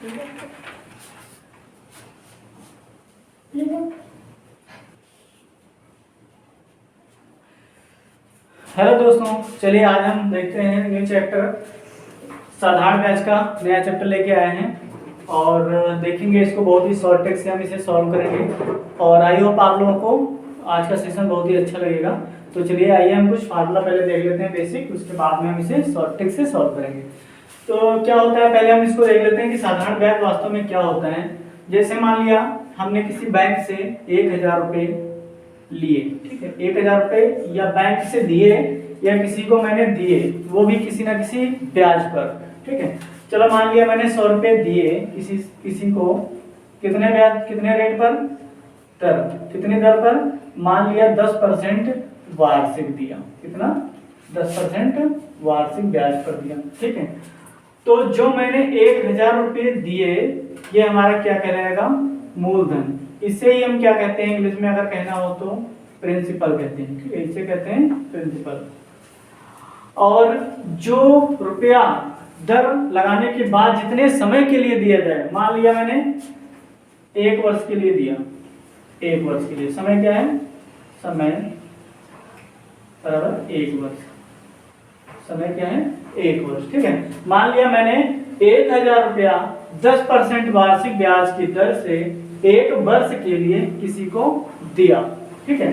Hello दोस्तों, चलिए आज हम देखते हैं न्यू चैप्टर साधारण ब्याज का नया चैप्टर लेके आए हैं और देखेंगे इसको। बहुत ही शॉर्ट ट्रिक से हम इसे सॉल्व करेंगे और आई होप आप लोगों को आज का सेशन बहुत ही अच्छा लगेगा। तो चलिए आइए हम कुछ फार्मूला पहले देख लेते हैं बेसिक, उसके बाद में हम इसे शॉर्ट ट्रिक से सॉल्व करेंगे। तो क्या होता है, पहले हम इसको देख लेते हैं कि साधारण ब्याज वास्तव में क्या होता है। जैसे मान लिया हमने किसी बैंक से 1000 रुपये लिए, ठीक है, 1000 रुपये या बैंक से दिए या किसी को मैंने दिए, वो भी किसी ना किसी ब्याज पर, ठीक है। चलो मान लिया मैंने 100 रुपये दिए किसी को, कितने ब्याज, कितने रेट पर, दर, कितनी दर पर, मान लिया 10% वार्षिक दिया, कितना, 10% वार्षिक ब्याज पर दिया, ठीक है। तो जो मैंने 1000 रुपये दिए, ये हमारा क्या कहलाएगा, मूलधन। इसे ही हम क्या कहते हैं इंग्लिश में अगर कहना हो तो प्रिंसिपल कहते हैं, ठीक है, इसे कहते हैं प्रिंसिपल। और जो रुपया दर लगाने के बाद जितने समय के लिए दिया जाए, मान लिया मैंने 1 वर्ष के लिए दिया, 1 वर्ष के लिए समय क्या है, समय बराबर 1 वर्ष, समय क्या है 1 वर्ष, ठीक है। मान लिया मैंने 1000 रुपया 10% वार्षिक ब्याज की दर से 1 वर्ष के लिए किसी को दिया, ठीक है।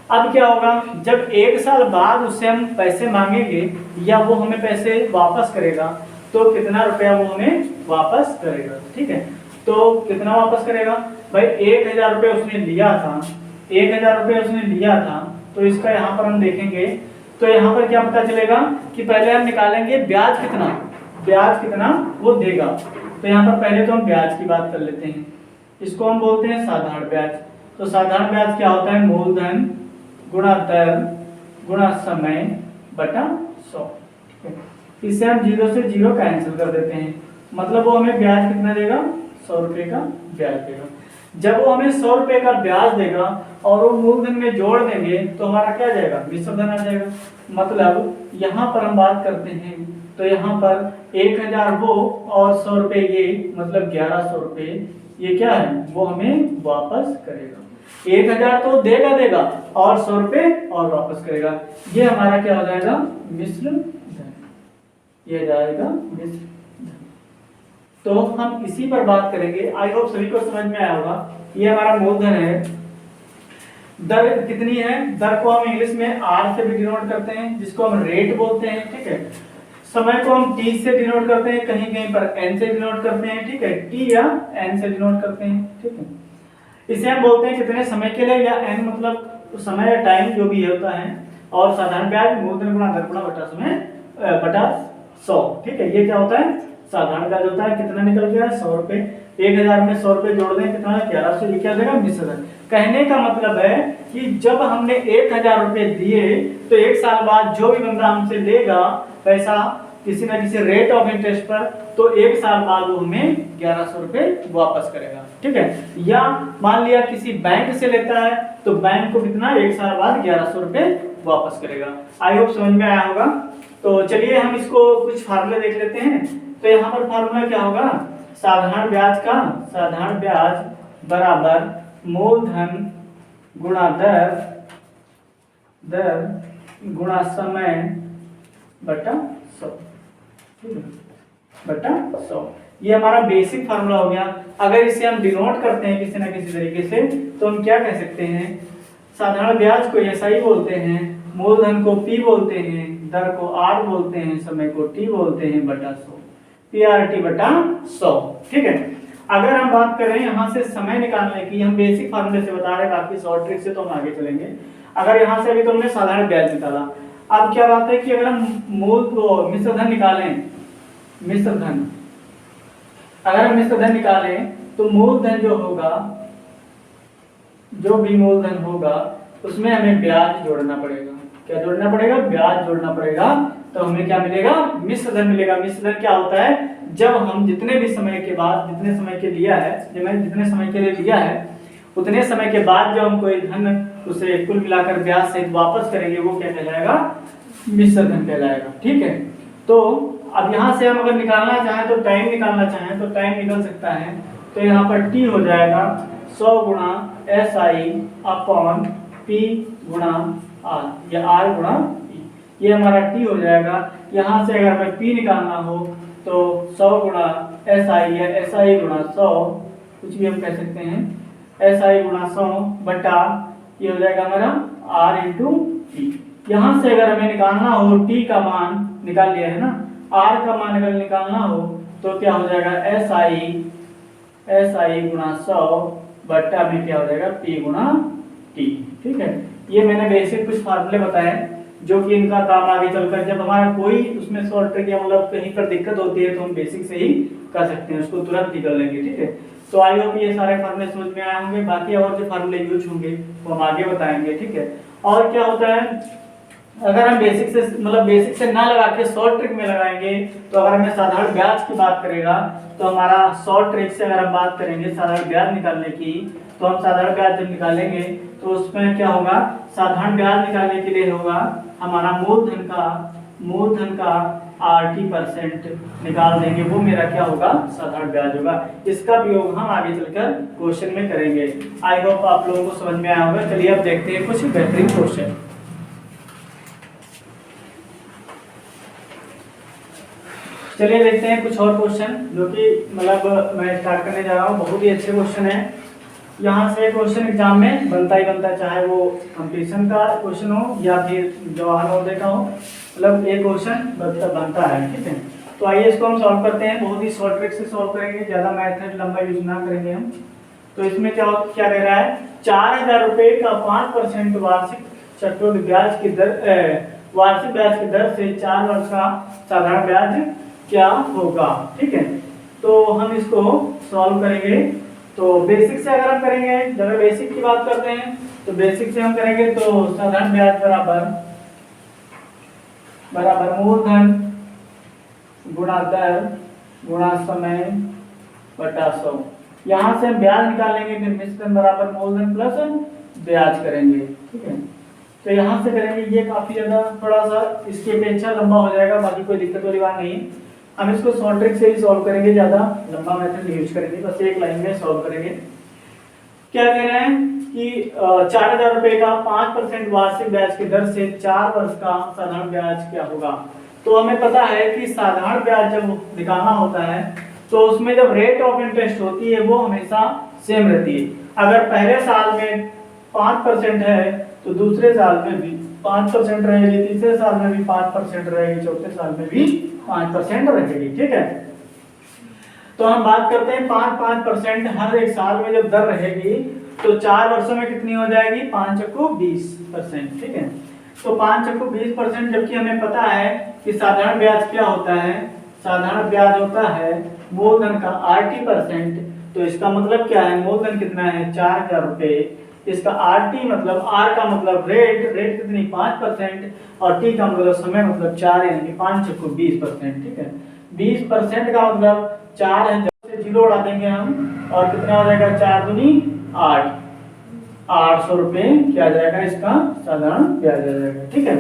अब क्या होगा, जब 1 साल बाद उससे हम पैसे मांगेंगे या वो हमें पैसे वापस करेगा, तो कितना रुपया वो हमें वापस करेगा, ठीक है। तो कितना वापस करेगा भाई, 1000 रुपये उसने लिया था, 1000 रुपये उसने लिया था, तो इसका यहाँ पर हम देखेंगे तो यहाँ पर क्या पता चलेगा कि पहले हम निकालेंगे ब्याज कितना, ब्याज कितना वो देगा। तो यहाँ पर पहले तो हम ब्याज की बात कर लेते हैं, इसको हम बोलते हैं साधारण ब्याज। तो साधारण ब्याज क्या होता है, मूलधन गुणा दर गुणा समय बटा 100, ठीक है। इससे हम 0 से 0 कैंसिल कर देते हैं, मतलब वो हमें ब्याज कितना देगा, 100 रुपये का ब्याज देगा। जब वो हमें 100 रुपये का ब्याज देगा और वो मूलधन में जोड़ देंगे तो हमारा क्या आ जाएगा, मिश्र धन आ जाएगा। मतलब यहाँ पर हम बात करते हैं तो यहाँ पर 1000 वो और 100 रुपये ये, मतलब 1100 रुपये ये क्या है, वो हमें वापस करेगा। 1000 तो देगा और 100 रुपये और वापस करेगा। ये हमारा क्या हो जाएगा, मिश्र धन, ये जाएगा मिश्र धन। तो हम इसी पर बात करेंगे। आई होप सभी को समझ में आया होगा। ये हमारा मूलधन है, दर कितनी है, दर को हम इंग्लिश में आर से भी डिनोट करते हैं, जिसको हम रेट बोलते हैं, ठीक है। समय को हम टी से डिनोट करते हैं, कहीं कहीं पर एन से डिनोट करते हैं, ठीक है, टी या एन से डिनोट करते हैं, ठीक है। इसे हम बोलते हैं कितने समय के लिए, या एन मतलब समय या टाइम जो भी होता है। और साधारण ब्याज मूलधन गुणा दर गुणा बटा समय बटा 100, ठीक है। ये क्या होता है, साधारण ब्याज होता है। कितना निकल गया, 100 रुपये। 1000 में 100 रुपये जोड़ दें, कितना है, 1100, लिखा जाएगा मिश्र धन। कहने का मतलब है कि जब हमने 1000 रुपये दिए तो 1 साल बाद जो भी बंदा हमसे लेगा पैसा किसी ना किसी रेट ऑफ इंटरेस्ट पर, तो 1 साल बाद वो हमें 1100 रुपये वापस करेगा, ठीक है। या मान लिया किसी बैंक से लेता है तो बैंक को कितना, 1 साल बाद 1100 रुपये वापस करेगा। आई होप समझ में आया होगा। तो चलिए हम इसको कुछ फार्मूले देख लेते हैं। तो यहाँ पर फार्मूला क्या होगा, साधारण ब्याज का, साधारण ब्याज बराबर मूलधन गुणा दर गुणा समय बटा 100, बटा 100। ये हमारा बेसिक फार्मूला हो गया। अगर इसे हम डिनोट करते हैं किसी ना किसी तरीके से तो हम क्या कह सकते हैं, साधारण ब्याज को एसआई बोलते हैं, मूलधन को पी बोलते हैं, दर को आर बोलते हैं, समय को टी बोलते हैं, बटा 100, पीआरटी बटा 100, ठीक है। अगर हम बात करें यहाँ से समय निकालने की, हम बेसिक फार्मूले से बता रहे हैं, काफी शॉर्ट ट्रिक से तो हम आगे चलेंगे। अगर यहाँ से अभी तुमने साधारण ब्याज निकाला, अब क्या बात है कि अगर हम मिश्र धन निकालें, मिश्र धन, अगर हम मिश्र धन निकालें तो मूलधन जो होगा, जो भी मूलधन होगा उसमें हमें ब्याज जोड़ना पड़ेगा। क्या जोड़ना पड़ेगा, ब्याज जोड़ना पड़ेगा। तो हमें क्या मिलेगा, मिश्र धन मिलेगा। मिश्र धन क्या होता है, जब हम जितने भी समय के बाद, जितने समय के लिया है, जब मैंने जितने समय के लिए लिया है उतने समय के बाद जब हम कोई धन उसे कुल मिलाकर ब्याज सहित वापस करेंगे, वो क्या कहलाएगा, मिश्र धन कहलाएगा, ठीक है। तो अब यहाँ से हम अगर निकालना चाहें तो टाइम निकालना चाहें तो टाइम निकल सकता है। तो यहाँ पर टी हो जाएगा 100 गुणा एस आई अपॉन पी गुणा आर या आर गुणा पी, ये हमारा टी हो जाएगा। यहाँ से अगर हमें पी निकालना हो तो 100 गुणा एस आई या एस आई गुणा 100, कुछ भी हम कह सकते हैं, एस आई गुणा 100 बटा ये हो जाएगा हमारा आर इंटू टी। यहाँ से अगर हमें निकालना हो टी का मान निकाल लिया है ना, आर का मान अगर निकालना हो तो क्या हो जाएगा एस आई गुणा 100 बट्टा में क्या हो जाएगा पी गुणा टी। ठीक है, ये मैंने बेसिक कुछ फार्मूले बताए जो कि इनका काम आगे चलकर जब हमारा कोई उसमें शॉर्ट ट्रिक या मतलब कहीं पर दिक्कत होती है तो हम बेसिक से ही कर सकते हैं, उसको तुरंत ही कर लेंगे। ठीक है, तो आई होप ये सारे फार्मूले समझ में आए होंगे। बाकी और जो फार्मूले यूज होंगे वो हम आगे बताएंगे। ठीक है, और क्या होता है अगर हम बेसिक से मतलब बेसिक से ना लगा के शॉर्ट ट्रिक में लगाएंगे तो अगर हमें साधारण ब्याज की बात करेगा तो हमारा शॉर्ट ट्रिक से अगर हम बात करेंगे साधारण ब्याज निकालने की, तो हम साधारण ब्याज जब निकालेंगे तो उसमें क्या होगा, साधारण ब्याज निकालने के लिए होगा हमारा मूलधन का 80% निकाल देंगे, वो मेरा क्या होगा साधारण ब्याज होगा। इसका प्रयोग हम आगे चलकर क्वेश्चन में करेंगे। आई होप आप लोगों को समझ में आया होगा। चलिए अब देखते हैं कुछ बेहतरीन क्वेश्चन। चलिए देखते हैं कुछ और क्वेश्चन जो कि मतलब मैं स्टार्ट करने जा रहा हूँ। बहुत ही अच्छे क्वेश्चन है। यहाँ से क्वेश्चन एग्जाम में बनता ही बनता है, चाहे वो कंपटीशन का क्वेश्चन हो या फिर जवाहर नवोदय का हो, मतलब एक क्वेश्चन बनता है। ठीक है, तो आइए इसको हम सॉल्व करते हैं। बहुत ही शॉर्ट ट्रिक से सॉल्व करेंगे, ज़्यादा मेथड लंबा यूज ना करेंगे हम। तो इसमें क्या कह रहा है, 4000 रुपये का 5% वार्षिक चक्रवृद्धि ब्याज की दर से 4 वर्ष का साधारण ब्याज क्या होगा। ठीक है, तो हम इसको सॉल्व करेंगे। तो बेसिक से अगर हम करेंगे, जब बेसिक की बात करते हैं तो बेसिक से हम करेंगे तो साधारण ब्याज बराबर मूलधन गुणा दर गुणा समय बटा 100। यहाँ से हम ब्याज निकालेंगे, फिर मिश्रण बराबर मूलधन प्लस ब्याज करेंगे। ठीक है, तो यहाँ से करेंगे, ये काफी ज्यादा थोड़ा सा इसकी अपेक्षा लंबा हो जाएगा, बाकी कोई दिक्कत वाली बात नहीं। हम इसको शॉर्ट ट्रिक से ही सॉल्व करेंगे, ज्यादा लंबा मेथड यूज करेंगे, बस एक लाइन में सॉल्व करेंगे। क्या कह रहे हैं कि 4000 रुपए का 5% वार्षिक ब्याज की दर से 4 वर्ष का साधारण ब्याज क्या होगा। तो हमें पता है कि साधारण ब्याज जब निकालना होता है तो उसमें जब रेट ऑफ इंटरेस्ट होती है वो हमेशा सेम रहती है। अगर पहले साल में 5% है तो दूसरे साल में भी 5% रहेगी, तीसरे साल में भी 5% रहेगी, चौथे साल में भी 5% रहेगी। ठीक है, तो हम बात करते हैं 5% हर एक साल में जब दर रहेगी तो 4 वर्षों में कितनी हो जाएगी, 5 चक्कू 20%। ठीक है, तो 5 चक्कू 20%, जबकि हमें पता है कि साधारण ब्याज क्या होता है, साधारण ब्याज होता है मूलधन का 80%। तो इसका मतलब क्या है, मूलधन कितना है 4000 रुपये, इसका RT मतलब R का मतलब रेट कितनी 5% और T का मतलब समय मतलब 4 यानी 5 चक्कू 20%। ठीक है, 20% का मतलब 4000 से 0 उड़ा देंगे हम और कितना हो जाएगा 4 दूनी 8, 800 रुपये क्या आ जाएगा इसका साधारण ब्याज आ जाएगा। ठीक है,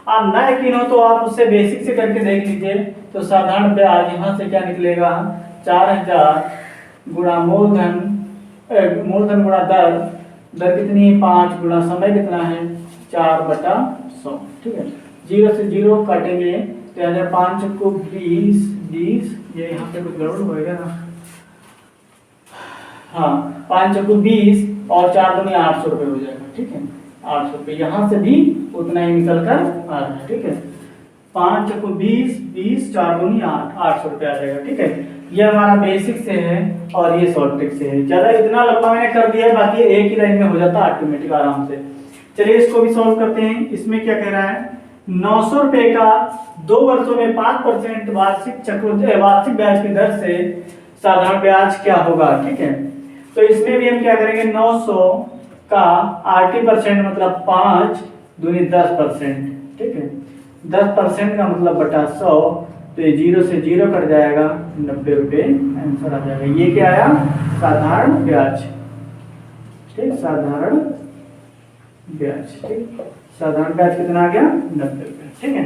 आप ना यकीन हो तो आप उससे बेसिक से करके देख लीजिए। तो साधारण ब्याज यहाँ से क्या निकलेगा, 4000 गुणा मूलधन गुणा दर कितनी है 5 गुणा समय कितना है 4/100। ठीक है, 0 से 0 काटेंगे तो 5 चक्कू 20, ये यहाँ पे कुछ गड़बड़ होएगा ना, हाँ 5 चक्कू 20 और 4 दूनी 800 रुपये हो जाएगा। ठीक है, 800 रुपये यहाँ से भी उतना ही निकल कर आ रहा है। ठीक है, 5 चक्कू 20, 4 दूनी 8, 800 रुपये आ जाएगा। ठीक है, ये हमारा बेसिक से है और ये शॉर्ट ट्रिक से है। ज्यादा इतना लंबा मैंने कर दिया है, बाकी एक ही लाइन में हो जाता है ऑटोमेटिक आराम से। चलिए इसको भी सॉल्व करते हैं। इसमें क्या कह रहा है, 900 रुपए का 2 वर्षों में 5% वार्षिक ब्याज की दर से साधारण ब्याज क्या होगा। ठीक है, तो इसमें भी हम क्या करेंगे, 900 का 80% मतलब 5 दूनी 10%। ठीक है, 10% का मतलब बटा 100, तो ये 0 से 0 कट जाएगा, 90 रुपये आंसर आ जाएगा। ये क्या आया, साधारण ब्याज। ठीक, साधारण ब्याज। ठीक, साधारण ब्याज कितना आ गया 90 रुपये। ठीक है,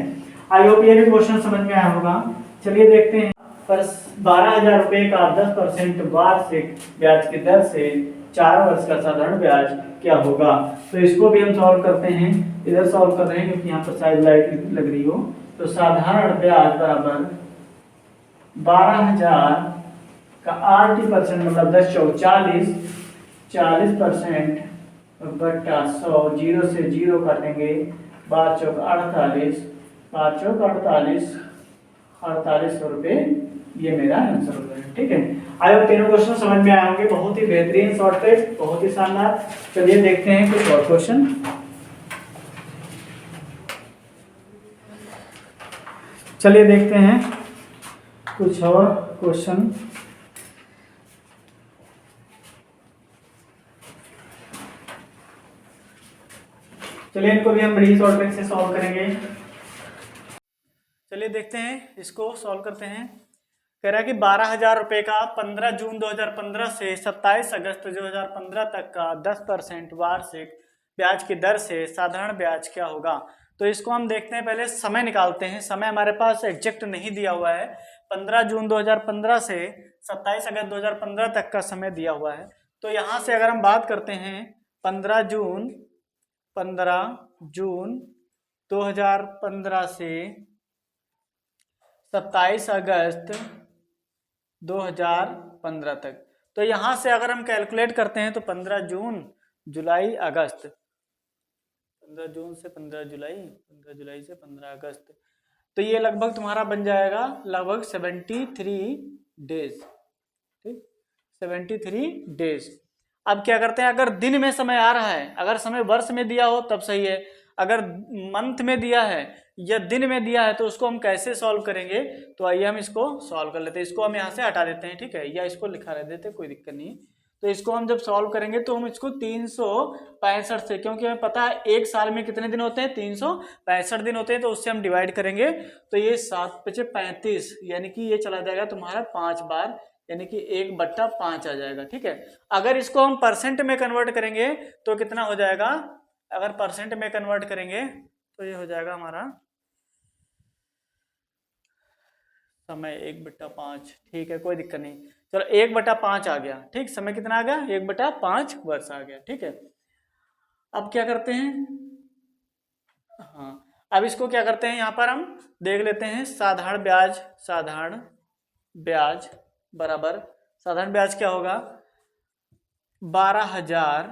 आई होप ये भी क्वेश्चन समझ में आया होगा। चलिए देखते हैं। पर 12,000 रुपये का 10% वार्षिक ब्याज की दर से 4 वर्ष का साधारण ब्याज क्या होगा। तो इसको भी हम सॉल्व करते हैं। इधर सॉल्व कर रहे हैं क्योंकि यहाँ पर शायद लाइट लग रही हो। तो साधारण ब्याज बराबर 12,000 का 80% मतलब 10 चौक 40, 40% बट्टा 100, 0 से 0 काटेंगे, 12 चौक 48, 5 चौक 48, 4800 रुपये। ये मेरा आंसर हो गया। ठीक है, आई होप तीनों क्वेश्चन समझ में आए होंगे। बहुत ही बेहतरीन शॉर्टकट, बहुत ही शानदार। चलिए देखते हैं कुछ और क्वेश्चन। चलिए देखते हैं कुछ और क्वेश्चन। चलिए इनको भी हम बड़ी शॉर्ट ट्रिक से सॉल्व करेंगे। चलिए देखते हैं, इसको सॉल्व करते हैं। कह रहा है कि 12,000 रुपये का 15 जून 2015 से 27 अगस्त 2015 तक का 10% वार्षिक ब्याज की दर से साधारण ब्याज क्या होगा। तो इसको हम देखते हैं, पहले समय निकालते हैं। समय हमारे पास एग्जैक्ट नहीं दिया हुआ है। 15 जून 2015 से 27 अगस्त 2015 तक का समय दिया हुआ है। तो यहाँ से अगर हम बात करते हैं 15 जून 2015 से 27 अगस्त 2015 तक। तो यहाँ से अगर हम कैलकुलेट करते हैं तो 15 जून जुलाई अगस्त, 15 जून से 15 जुलाई, 15 जुलाई से 15 अगस्त, तो ये लगभग तुम्हारा बन जाएगा लगभग 73 डेज। ठीक, 73 डेज। अब क्या करते हैं, अगर दिन में समय आ रहा है, अगर समय वर्ष में दिया हो तब सही है, अगर मंथ में दिया है या दिन में दिया है तो उसको हम कैसे सॉल्व करेंगे। तो आइए हम इसको सॉल्व कर लेते हैं। इसको हम यहाँ से हटा देते हैं, ठीक है, या इसको लिखा रह देते, कोई दिक्कत नहीं। तो इसको हम जब सॉल्व करेंगे तो हम इसको 365 से, क्योंकि हमें पता है एक साल में कितने दिन होते हैं, 365 दिन होते हैं, तो उससे हम डिवाइड करेंगे। तो ये 7 × 35, यानी कि ये चला जाएगा तुम्हारा 5 बार, यानी कि 1/5 आ जाएगा। ठीक है, अगर इसको हम परसेंट में कन्वर्ट करेंगे तो कितना हो जाएगा, अगर परसेंट में कन्वर्ट करेंगे तो ये हो जाएगा हमारा समय 1/5। ठीक है, कोई दिक्कत नहीं। चलो 1/5 आ गया। ठीक, समय कितना आ गया, 1/5 वर्ष आ गया। ठीक है, अब क्या करते हैं, हाँ अब इसको क्या करते हैं, यहाँ पर हम देख लेते हैं साधारण ब्याज। साधारण ब्याज बराबर, साधारण ब्याज क्या होगा, 12,000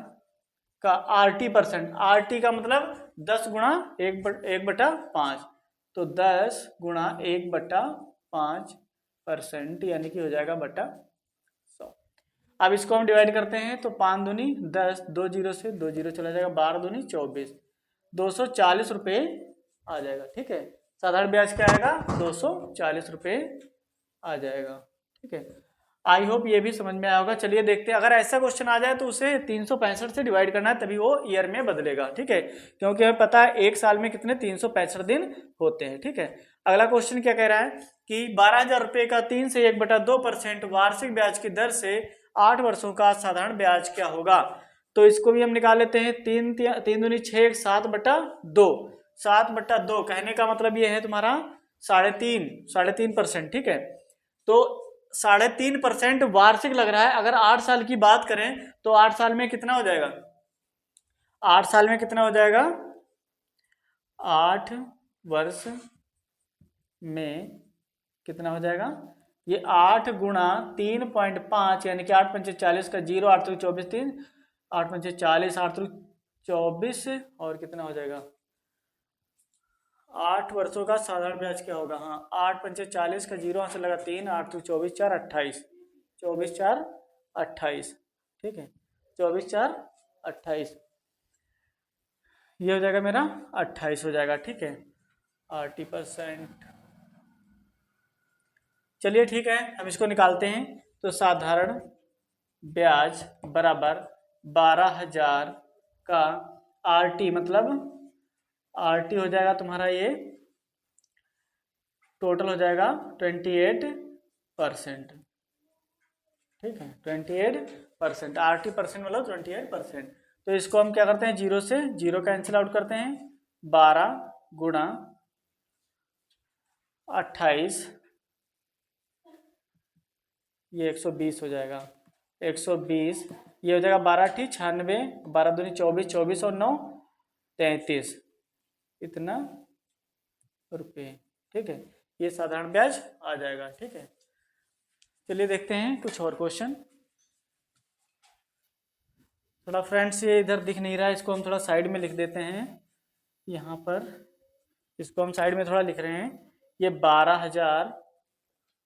का RT%। RT का मतलब 10 गुणा 1/5, तो 10 गुणा 1/5%, यानी कि हो जाएगा बटा 100। अब इसको हम डिवाइड करते हैं तो 5 दूनी 10, 2 जीरो से 2 जीरो चला जाएगा, 12 दूनी 24, 240 रुपये आ जाएगा। ठीक है, साधारण ब्याज क्या आएगा, 240 रुपये आ जाएगा। ठीक है, आई होप ये भी समझ में आया होगा। चलिए देखते हैं, अगर ऐसा क्वेश्चन आ जाए तो उसे 365 से डिवाइड करना है, तभी वो ईयर में बदलेगा। ठीक है, क्योंकि हमें पता है एक साल में कितने 365 दिन होते हैं। ठीक है, अगला क्वेश्चन क्या कह रहा है कि 12,000 रुपये का 3 से 1/2% वार्षिक ब्याज की दर से 8 वर्षों का साधारण ब्याज क्या होगा। तो इसको भी हम निकाल लेते हैं। 3 दूनी 6, 7/2, 7/2 कहने का मतलब ये है तुम्हारा 3.5%। ठीक है, तो 3.5% वार्षिक लग रहा है। अगर 8 साल की बात करें तो 8 साल में कितना हो जाएगा, 8 साल में कितना हो जाएगा, 8 वर्ष में कितना हो जाएगा, ये 8 गुणा 3.5, यानी कि 8 × 5 = 40 का 0, 8 × 24 3, 8 × 5 = 40, 8 × 24 और कितना हो जाएगा, 8 वर्षों का साधारण ब्याज क्या होगा। हाँ, 8 × 5 = 40 का 0 से लगा 3, 8 × 24 4 28, 24 4 28। ठीक है, 24 4 28, ये हो जाएगा मेरा 28 हो जाएगा। ठीक है, 80%। चलिए ठीक है, हम इसको निकालते हैं। तो साधारण ब्याज बराबर 12,000 का RT, मतलब RT हो जाएगा तुम्हारा, ये टोटल हो जाएगा 28%। ठीक है, 28%, RT% मतलब 28%। तो इसको हम क्या करते हैं, 0 से 0 कैंसिल आउट करते हैं, 12 गुणा 28 ये 120 हो जाएगा, 120। ये हो जाएगा 12 96, 12 दूनी 24, 24 और 9 33, इतना रुपये। ठीक है, ये साधारण ब्याज आ जाएगा। ठीक है, चलिए देखते हैं कुछ और क्वेश्चन। थोड़ा फ्रेंड्स ये इधर दिख नहीं रहा है, इसको हम थोड़ा साइड में लिख देते हैं। यहाँ पर इसको हम साइड में थोड़ा लिख रहे हैं। ये 12,000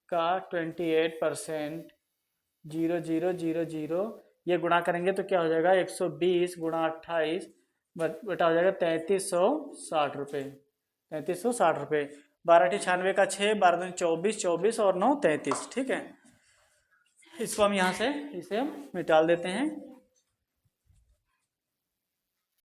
का 28%, 0,000, ये गुणा करेंगे तो क्या हो जाएगा, 120 गुणा 28 बटा हो जाएगा 3360 रुपये, 3360 रुपये। 12 96 का 6, 12 दूनी 24, 24 और 9 33। ठीक है, इसको हम यहाँ से इसे हम मिटाल देते हैं।